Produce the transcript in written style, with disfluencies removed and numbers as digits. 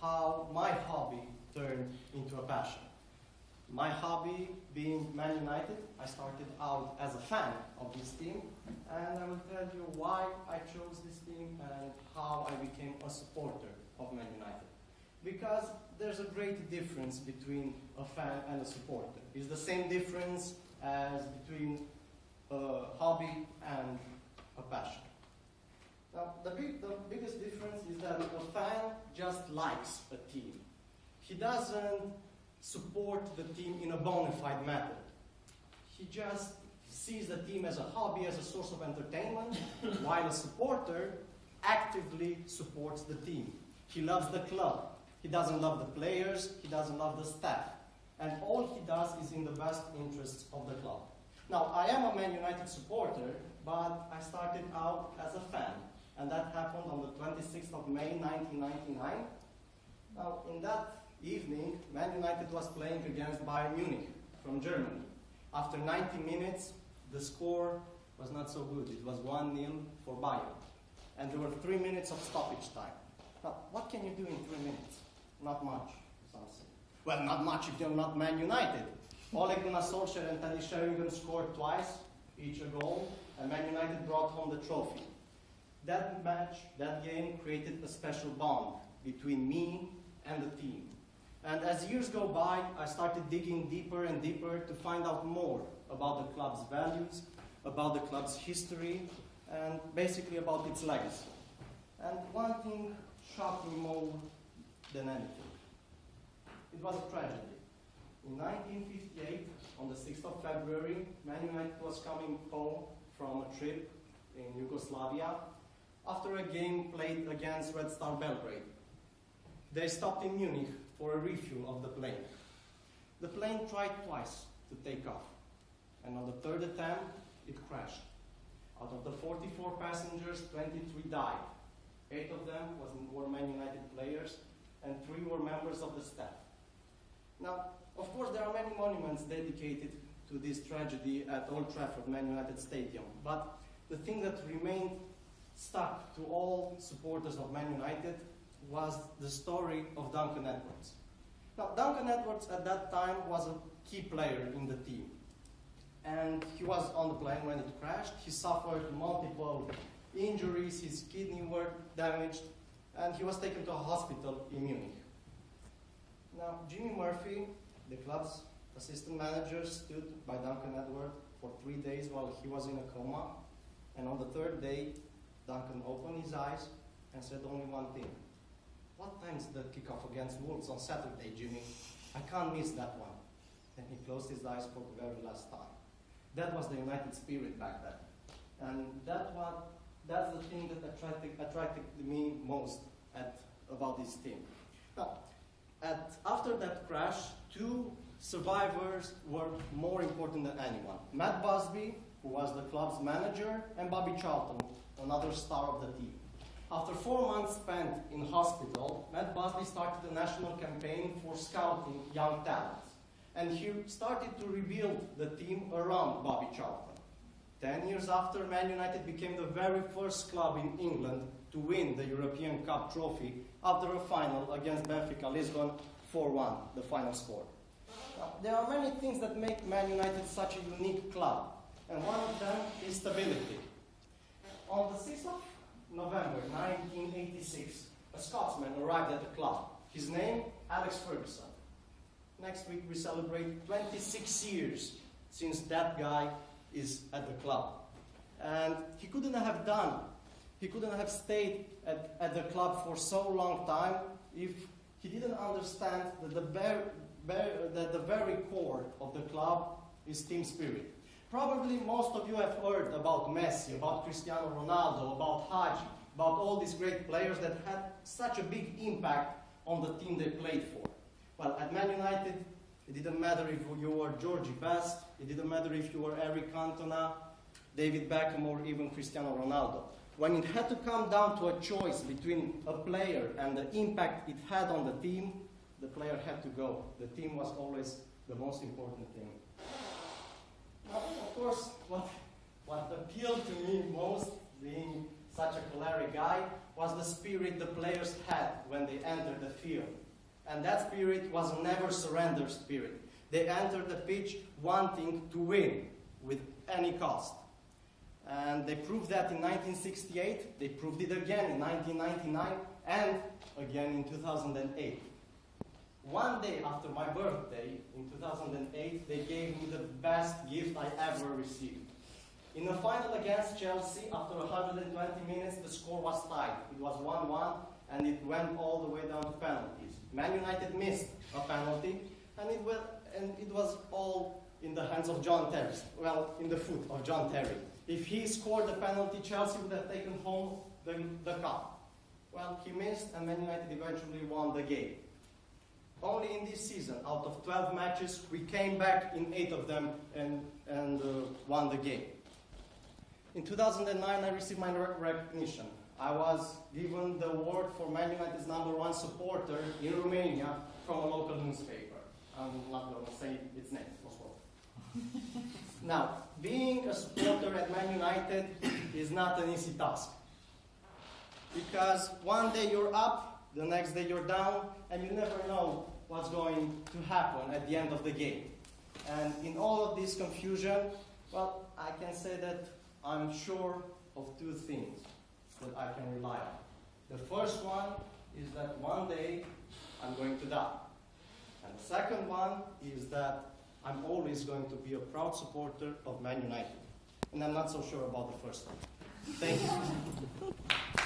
how my hobby turned into a passion. My hobby being Man United, I started out as a fan of this team, and I will tell you why I chose this team and how I became a supporter of Man United. Because there's a great difference between a fan and a supporter. It's the same difference as between a hobby and a passion. Now, the biggest difference is that a fan just likes a team. He doesn't support the team in a bona fide manner. He just sees the team as a hobby, as a source of entertainment, while a supporter actively supports the team. He loves the club. He doesn't love the players. He doesn't love the staff. And all he does is in the best interests of the club. Now, I am a Man United supporter, but I started out as a fan. And that happened on the 26th of May, 1999. Now, in that evening, Man United was playing against Bayern Munich from Germany. After 90 minutes, the score was not so good. It was 1-0 for Bayern. And there were 3 minutes of stoppage time. Now, what can you do in 3 minutes? Not much, some say. Well, not much if you're not Man United. Ole Gunnar Solskjaer and Teddy Sheringham scored twice, each a goal, and Man United brought home the trophy. That match, that game, created a special bond between me and the team. And as years go by, I started digging deeper and deeper to find out more about the club's values, about the club's history, and basically about its legacy. And one thing shocked me more than anything. It was a tragedy. In 1958, on the 6th of February, Man United was coming home from a trip in Yugoslavia after a game played against Red Star Belgrade. They stopped in Munich for a refuel of the plane. The plane tried twice to take off, and on the third attempt, it crashed. Out of the 44 passengers, 23 died. 8 of them were Man United players, and 3 were members of the staff. Now, of course, there are many monuments dedicated to this tragedy at Old Trafford, Man United Stadium, but the thing that remained stuck to all supporters of Man United was the story of Duncan Edwards. Now, Duncan Edwards at that time was a key player in the team. And he was on the plane when it crashed. He suffered multiple injuries, his kidney were damaged, and he was taken to a hospital in Munich. Now, Jimmy Murphy, the club's assistant manager, stood by Duncan Edwards for 3 days while he was in a coma. And on the third day, Duncan opened his eyes and said only one thing. What time's the kickoff against Wolves on Saturday, Jimmy? I can't miss that one. And he closed his eyes for the very last time. That was the United spirit back then. And that's the thing that attracted me most about this team. Now, after that crash, 2 survivors were more important than anyone. Matt Busby, who was the club's manager, and Bobby Charlton, another star of the team. After 4 months spent in hospital, Matt Busby started a national campaign for scouting young talents. And he started to rebuild the team around Bobby Charlton. 10 years after, Man United became the very first club in England to win the European Cup trophy after a final against Benfica Lisbon, 4-1, the final score. Now, there are many things that make Man United such a unique club, and one of them is stability. On the 6th of November 1986, a Scotsman arrived at the club. His name, Alex Ferguson. Next week we celebrate 26 years since that guy is at the club. And he couldn't have stayed at the club for so long time if he didn't understand that the very core of the club is team spirit. Probably most of you have heard about Messi, about Cristiano Ronaldo, about Hagi, about all these great players that had such a big impact on the team they played for. Well, at Man United, it didn't matter if you were Georgie Best, it didn't matter if you were Eric Cantona, David Beckham, or even Cristiano Ronaldo. When it had to come down to a choice between a player and the impact it had on the team, the player had to go. The team was always the most important thing. Now, of course, what appealed to me most, being such a choleric guy, was the spirit the players had when they entered the field. And that spirit was a never surrender spirit. They entered the pitch wanting to win with any cost. And they proved that in 1968, they proved it again in 1999, and again in 2008. One day after my birthday, in 2008, they gave me the best gift I ever received. In the final against Chelsea, after 120 minutes, the score was tied. It was 1-1, and it went all the way down to penalties. Man United missed a penalty, and it was all in the hands of John Terry. Well, in the foot of John Terry. If he scored the penalty, Chelsea would have taken home the cup. Well, he missed, and Man United eventually won the game. Only in this season, out of 12 matches, we came back in 8 of them and won the game. In 2009, I received my recognition. I was given the award for Man United's #1 supporter in Romania from a local newspaper. I'm not going to say its name, of course. Now, being a supporter at Man United is not an easy task. Because one day you're up, the next day you're down, and you never know what's going to happen at the end of the game. And in all of this confusion, well, I can say that I'm sure of 2 things that I can rely on. The first one is that one day I'm going to die. And the second one is that I'm always going to be a proud supporter of Man United. And I'm not so sure about the first one. Thank you.